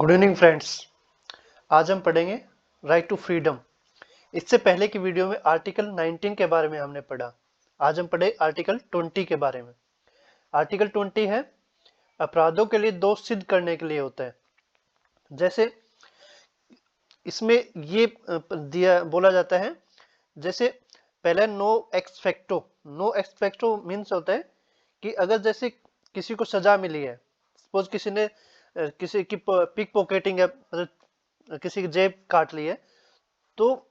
Good evening friends. आज हम पढ़ेंगे राइट टू फ्रीडम। इससे पहले की वीडियो में आर्टिकल 19 के बारे में हमने पढ़ा। आज हम पढ़े आर्टिकल 20 के बारे में। आर्टिकल 20 है अपराधों के लिए दोष सिद्ध करने के लिए होता है। जैसे इसमें ये दिया बोला जाता है, जैसे पहले no ex post facto. No ex post facto means होता है कि अगर जैसे किसी को सजा मिली है, सपोज किसी ने किसी की पिक पॉकेटिंग है, मतलब किसी की जेब काट ली है, तो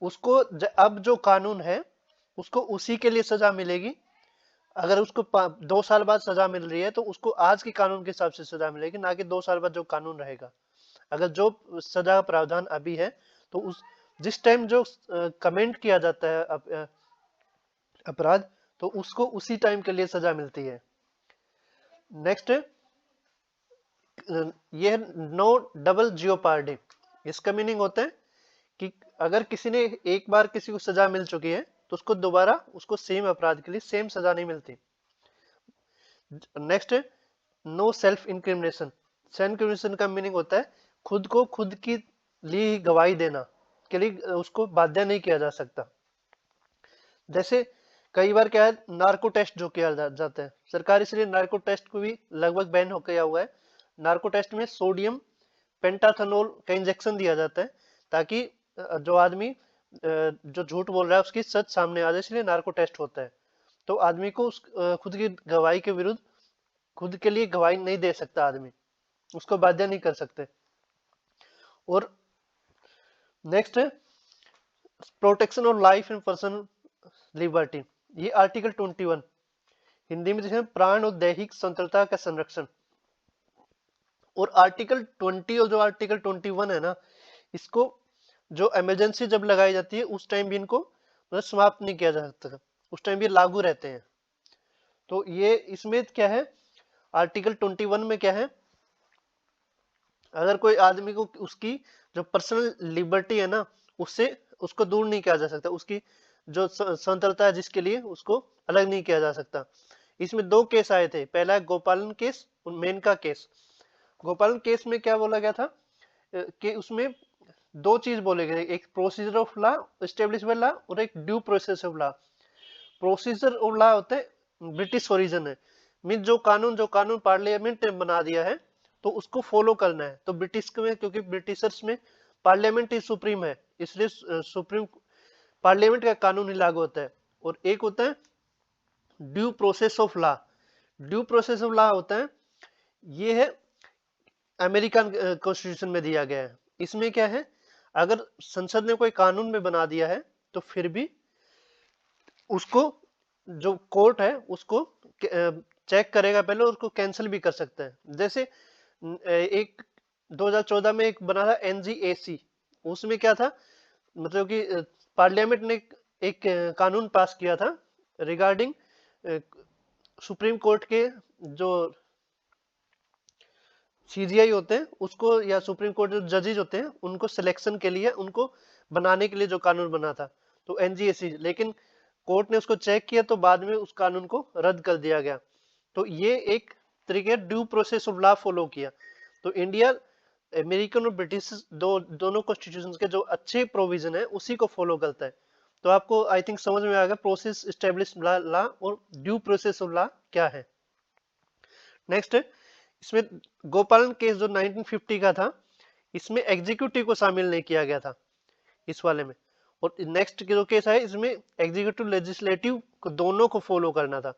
उसको अब जो कानून है उसको उसी के लिए सजा मिलेगी। अगर उसको 2 साल बाद सजा मिल रही है तो उसको आज के कानून के हिसाब से सजा मिलेगी, ना कि 2 साल बाद जो कानून रहेगा। अगर जो सजा का प्रावधान अभी है तो उस जिस टाइम जो कमेंट किया जाता है अपराध, तो उसको उसी टाइम के लिए सजा मिलती है। नेक्स्ट ये है नो डबल जियोपार्डी। इसका मीनिंग होता है कि अगर किसी ने एक बार किसी को सजा मिल चुकी है तो उसको दोबारा उसको सेम अपराध के लिए सेम सजा नहीं मिलती। नेक्स्ट है no self incrimination. Self incrimination का मीनिंग होता है खुद को खुद की ली गवाही देना के लिए उसको बाध्य नहीं किया जा सकता। जैसे कई बार क्या है, नार्को टेस्ट जो किया जाता है सरकार, इसलिए नार्को टेस्ट को भी लगभग बैन हो गया हुआ है। नार्को टेस्ट में सोडियम पेंटाथेनोल का इंजेक्शन दिया जाता है ताकि जो आदमी जो झूठ बोल रहा है उसकी सच सामने आ जाए, इसलिए नार्को टेस्ट होता है। तो आदमी को खुद की गवाही के विरुद्ध खुद के लिए गवाही नहीं दे सकता, आदमी उसको बाध्य नहीं कर सकते। और नेक्स्ट है protection of life and personal liberty. ये आर्टिकल 21 हिंदी में जैसे प्राण और दैहिक स्वतंत्रता का संरक्षण। और आर्टिकल 20 और जो आर्टिकल 21 है ना, इसको जो इमरजेंसी जब लगाई जाती है उस टाइम भी इनको मतलब समाप्त नहीं किया जा सकता, उस टाइम भी लागू रहते हैं। तो ये इसमें क्या है, आर्टिकल 21 में क्या है, अगर कोई आदमी को उसकी जो पर्सनल लिबर्टी है ना उससे उसको दूर नहीं किया जा सकता, उसकी जो स्वतंत्रता है जिसके लिए उसको अलग नहीं किया जा सकता। इसमें 2 केस आए थे, पहला है गोपालन केस और मेनका केस। गोपालन केस में क्या बोला गया था कि उसमें 2 चीज बोले गए, एक procedure of law establishment law और एक due process of law. Procedure of law होते हैं ब्रिटिश ओरिजिन है, मीन जो कानून पार्लियामेंट ने बना दिया है तो उसको फॉलो करना है। तो ब्रिटिश में, क्योंकि ब्रिटिशर्स में पार्लियामेंट ही सुप्रीम है, इसलिए सुप्रीम पार्लियामेंट का कानून ही लागू होता है। और एक होता है due process of law. Due process of law होता है, ये है अमेरिकन कॉन्स्टिट्यूशन में दिया गया है। इसमें क्या है, अगर संसद ने कोई कानून में बना दिया है तो फिर भी उसको जो कोर्ट है उसको चेक करेगा पहले, उसको कैंसिल भी कर सकता है। जैसे एक 2014 में एक बना था एनजीएसी, उसमें क्या था, मतलब कि पार्लियामेंट ने एक कानून पास किया था रिगार्डिंग सुप्रीम कोर्ट के जो सीजीआई होते हैं उसको, या सुप्रीम कोर्ट जो जजेज होते हैं उनको सिलेक्शन के लिए, उनको बनाने के लिए जो कानून बना था तो एनजीएसी, लेकिन कोर्ट ने उसको चेक किया तो बाद में उस कानून को रद्द कर दिया गया। तो ये एक तरीके due process of law follow किया। तो इंडिया अमेरिकन और ब्रिटिश दोनों कॉन्स्टिट्यूशन के जो अच्छे प्रोविजन है उसी को फॉलो करता है। तो आपको आई थिंक समझ में आ गया प्रोसेस एस्टेब्लिश लॉ और ड्यू प्रोसेस ऑफ लॉ क्या है। नेक्स्ट है इसमें गोपालन केस जो 1950 का था, इसमें एग्जीक्यूटिव को शामिल नहीं किया गया था इस वाले में। और नेक्स्ट जो केस है इसमें एग्जीक्यूटिव लेजिस्लेटिव को दोनों को फॉलो करना था।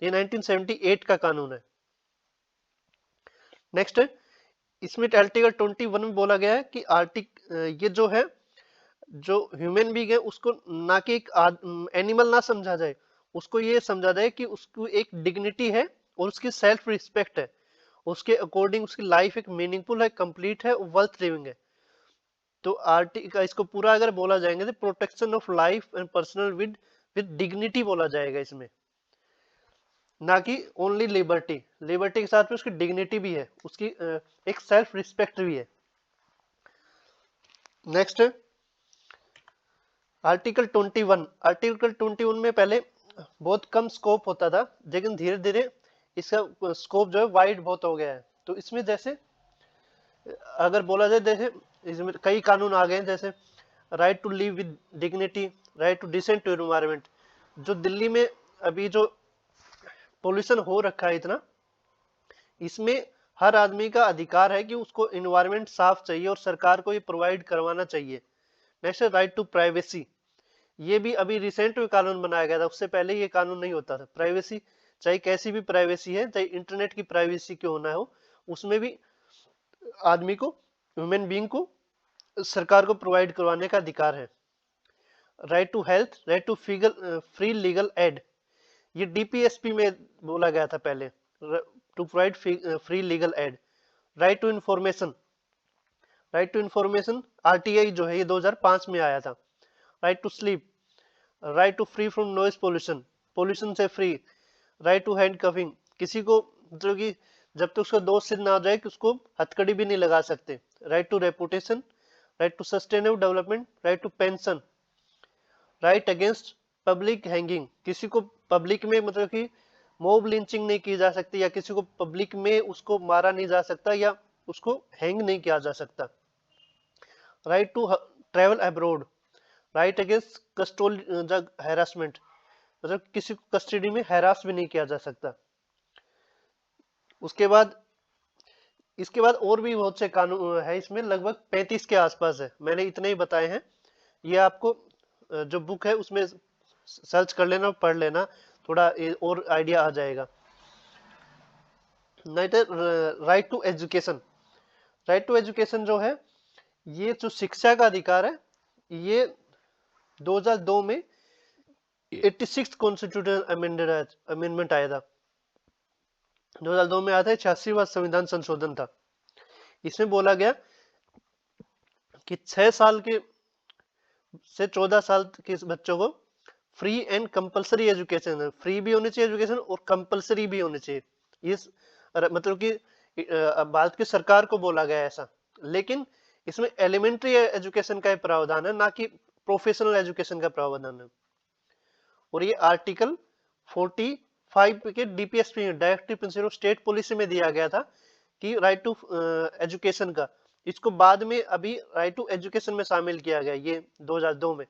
ये 1978 का कानून है। नेक्स्ट है इसमें आर्टिकल 21 में बोला गया है कि ये जो है, जो ह्यूमन बीइंग है उसको ना कि एक एनिमल ना समझा जाए, उसको ये समझा जाए कि उसको एक डिग्निटी है और उसकी सेल्फ रिस्पेक्ट है, उसके अकॉर्डिंग उसकी लाइफ एक मीनिंगफुल है, कंप्लीट है, वर्थ लिविंग है। तो आर्टिकल इसको पूरा अगर बोला जाएंगे तो protection of life and personal with dignity बोला जाएगा इसमें, ना कि ओनली लिबर्टी। लिबर्टी के साथ में उसकी डिग्निटी भी है, उसकी एक सेल्फ रिस्पेक्ट भी है। Next article 21। आर्टिकल 21 में पहले बहुत कम स्कोप होता था, लेकिन धीरे धीरे इसका स्कोप जो है वाइड बहुत हो गया है। तो इसमें जैसे अगर बोला जाए, जैसे इसमें कई कानून आ गए हैं, जैसे right to live with dignity, right to decent to environment. जो दिल्ली में अभी जो पोल्यूशन हो रखा है इतना, इसमें हर आदमी का अधिकार है कि उसको एनवायरमेंट साफ चाहिए और सरकार को ये प्रोवाइड करवाना चाहिए। नेक्स्ट है राइट टू प्राइवेसी। ये भी अभी रिसेंट में कानून बनाया गया था, उससे पहले ये कानून नहीं होता था। प्राइवेसी, चाहे कैसी भी प्राइवेसी है, चाहे इंटरनेट की प्राइवेसी क्यों होना हो, उसमें भी आदमी को, ह्यूमन बीइंग को सरकार को प्रोवाइड करवाने का अधिकार है। Right to health, right to free legal aid, ये डीपीएसपी में बोला गया था पहले, to provide free legal aid. Right to information, right to information RTI जो है ये 2005 में आया था। Right to sleep, right to free from noise pollution, pollution से फ्री। राइट टू हैंड कफिंग, किसी को मतलब कि जब तक उसका दोष सिद्ध ना हो जाए कि उसको हथकड़ी भी नहीं लगा सकते। Right to reputation, right to sustainable development, right to pension. Right against public hanging, किसी को पब्लिक में मतलब कि मॉब लिंचिंग नहीं की जा सकती, या किसी को पब्लिक में उसको मारा नहीं जा सकता, या उसको हैंग नहीं किया जा सकता। Right to travel abroad, right against custodial harassment, मतलब किसी को कस्टडी में हैरास भी नहीं किया जा सकता। उसके बाद, इसके बाद और भी बहुत से कानून है, इसमें लगभग 35 के आसपास है, मैंने इतने ही बताए हैं। ये आपको जो बुक है उसमें सर्च कर लेना, पढ़ लेना, थोड़ा और आइडिया आ जाएगा। Right to education, right to education जो है, ये जो शिक्षा का अधिकार है, ये 2002 में 86 कॉन्स्टिट्यूशनल अमेंडमेंट आया था। 2002 में आया था, 86वां संविधान संशोधन था। इसमें बोला गया कि 6 साल के से 14 साल के बच्चों को फ्री एंड कंपलसरी एजुकेशन है, फ्री भी होनी चाहिए एजुकेशन और कंपलसरी भी होनी चाहिए। इस मतलब कि भारत की सरकार को बोला गया है ऐसा, लेकिन इसमें एलिमेंट्री एजुकेशन का प्रावधान है, ना कि प्रोफेशनल एजुकेशन का प्रावधान है। और ये आर्टिकल 45 के DPSP directive principle of state policy में दिया गया था कि राइट टू एजुकेशन का, इसको बाद में अभी राइट टू एजुकेशन में शामिल किया गया ये 2002 में।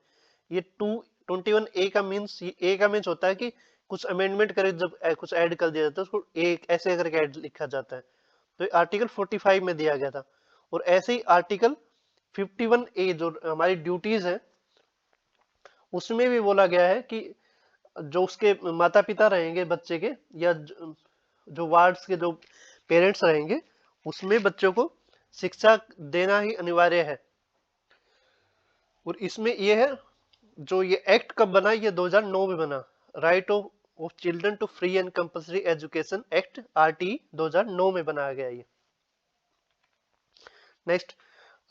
ये 221 ए का मीन्स, ए का मीन्स होता है कि कुछ अमेंडमेंट करे, जब कुछ ऐड कर दिया जाता है उसको एक ऐसे करके ऐड लिखा जाता है। तो आर्टिकल 45 में दिया गया था। और ऐसे ही आर्टिकल 51 ए जो हमारी ड्यूटीज है, उसमें भी बोला गया है कि जो उसके माता पिता रहेंगे बच्चे के, या जो वार्ड्स के जो पेरेंट्स रहेंगे, उसमें बच्चों को शिक्षा देना ही अनिवार्य है। और इसमें ये है, जो ये एक्ट कब बना, ये 2009 में बना, right of children to free and compulsory education act RT 2009 में बनाया गया ये। नेक्स्ट,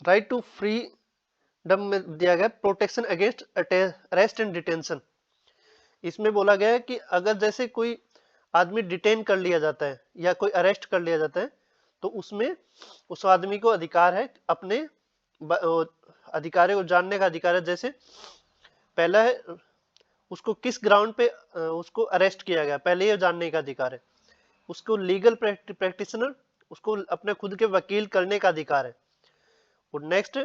राइट टू फ्रीडम में दिया गया protection against arrest and detention. इसमें बोला गया है कि अगर जैसे कोई आदमी डिटेन कर लिया जाता है या कोई अरेस्ट कर लिया जाता है, तो उसमें उस आदमी को अधिकार है, अपने अधिकारों को जानने का अधिकार है। जैसे पहला है, उसको किस ग्राउंड पे उसको अरेस्ट किया गया, पहले ये जानने का अधिकार है। उसको लीगल प्रैक्टिशनर, उसको अपने खुद के वकील करने का अधिकार है। और नेक्स्ट,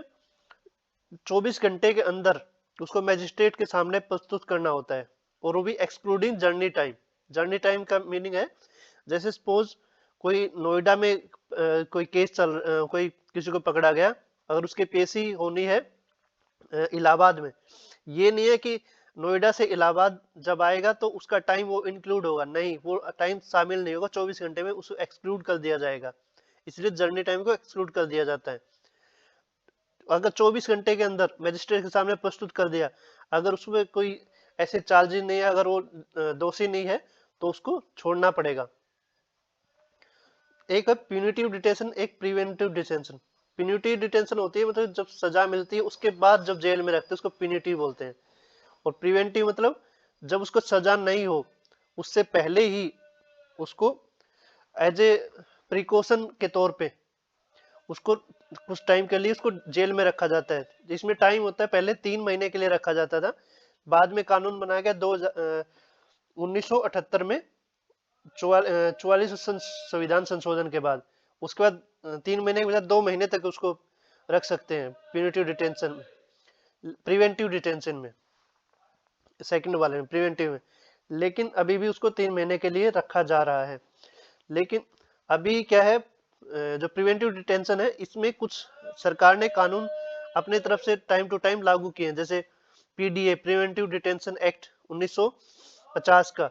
24 घंटे के अंदर उसको मैजिस्ट्रेट के सामने प्रस्तुत करना होता है, और वो भी excluding journey time. Journey time का मीनिंग है, जैसे सपोज कोई नोएडा में कोई केस कोई किसी को पकड़ा गया, अगर उसके पेशी होनी है इलाहाबाद में, ये नहीं है कि नोएडा से इलाहाबाद जब आएगा तो उसका टाइम वो इंक्लूड होगा, नहीं, वो टाइम शामिल नहीं होगा, 24 घंटे में उसको एक्सक्लूड कर दिया जाएगा, इसलिए जर्नी टाइम को एक्सक्लूड कर दिया जाता है। अगर 24 घंटे के अंदर मजिस्ट्रेट के सामने प्रस्तुत कर दिया, अगर उसमें कोई ऐसे चार्जेस नहीं है, अगर वो दोषी नहीं है, तो उसको छोड़ना पड़ेगा। एक है प्यूनिटिव डिटेंशन, एक प्रिवेंटिव डिटेंशन। प्यूनिटिव डिटेंशन होती है मतलब जब सजा मिलती है उसके बाद जब जेल में रखते हैं, उसको प्यूनिटिव बोलते हैं। और प्रिवेंटिव मतलब जब उसको सजा नहीं हो, उससे पहले ही उसको एज ए प्रिकॉशन के तौर पे उसको कुछ टाइम के लिए उसको जेल में रखा जाता है। जिसमें टाइम होता है, पहले 3 महीने के लिए रखा जाता था, बाद में कानून बनाया गया 1978 में, 44 संविधान संशोधन के बाद उसके बाद 3 महीने के बजाय 2 महीने तक उसको रख सकते हैं प्यूनिटिव डिटेंशन, प्रिवेंटिव डिटेंशन में, सेकंड वाले में प्रिवेंटिव में। लेकिन अभी भी उसको 3 महीने के लिए रखा जा रहा है। लेकिन अभी क्या है, जो प्रिवेंटिव डिटेंशन है इसमें कुछ सरकार ने कानून अपने तरफ से टाइम टू टाइम लागू किए हैं, जैसे पीडीए प्रिवेंटिव डिटेंशन एक्ट 1950 का,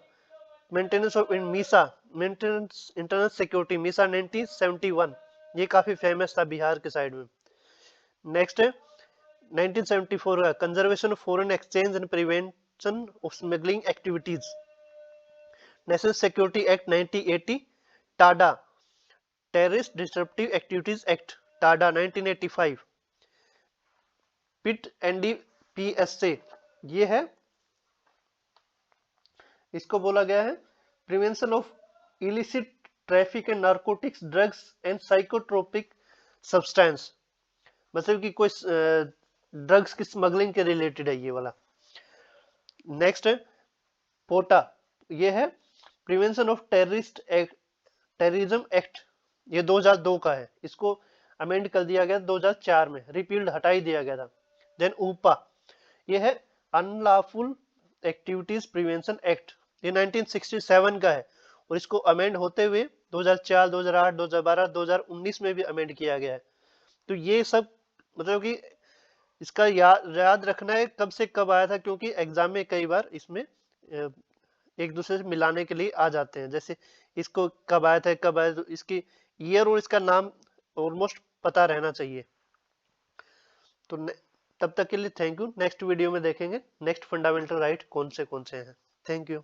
maintenance of Misa, maintenance internal security Misa 1971, ये काफी फेमस था बिहार के साइड में। नेक्स्ट है 1974 का conservation of foreign exchange and prevention of smuggling activities, national security act 1980, Tada terrorist disruptive activities act Tada 1985, पिट एनडीपीएसए, ये है, इसको बोला गया है prevention of illicit traffic and narcotics drugs and psychotropic substance, मतलब कि कोई ड्रग्स की स्मगलिंग के रिलेटेड है ये वाला। नेक्स्ट है पोटा, ये है प्रिवेंशन ऑफ टेररिज्म एक्ट, ये 2002 का है, इसको अमेंड कर दिया गया 2004 में, रिपील्ड हटा ही दिया गया था। देन ऊपा, ये है अनलॉफुल एक्टिविटीज प्रिवेंशन एक्ट, ये 1967 का है, और इसको अमेंड होते हुए 2004, 2008, 2012, 2019 में भी अमेंड किया गया है। तो ये सब मतलब कि इसका याद रखना है कब से कब आया था, क्योंकि एग्जाम में कई बार इसमें एक दूसरे से मिलाने के लिए आ जाते हैं, जैसे इसको कब आया था कब आया, तो इसकी ईयर और इसका नाम ऑलमोस्ट पता रहना चाहिए। तो तब तक के लिए थैंक यू। नेक्स्ट वीडियो में देखेंगे नेक्स्ट फंडामेंटल राइट कौन से हैं। Thank you.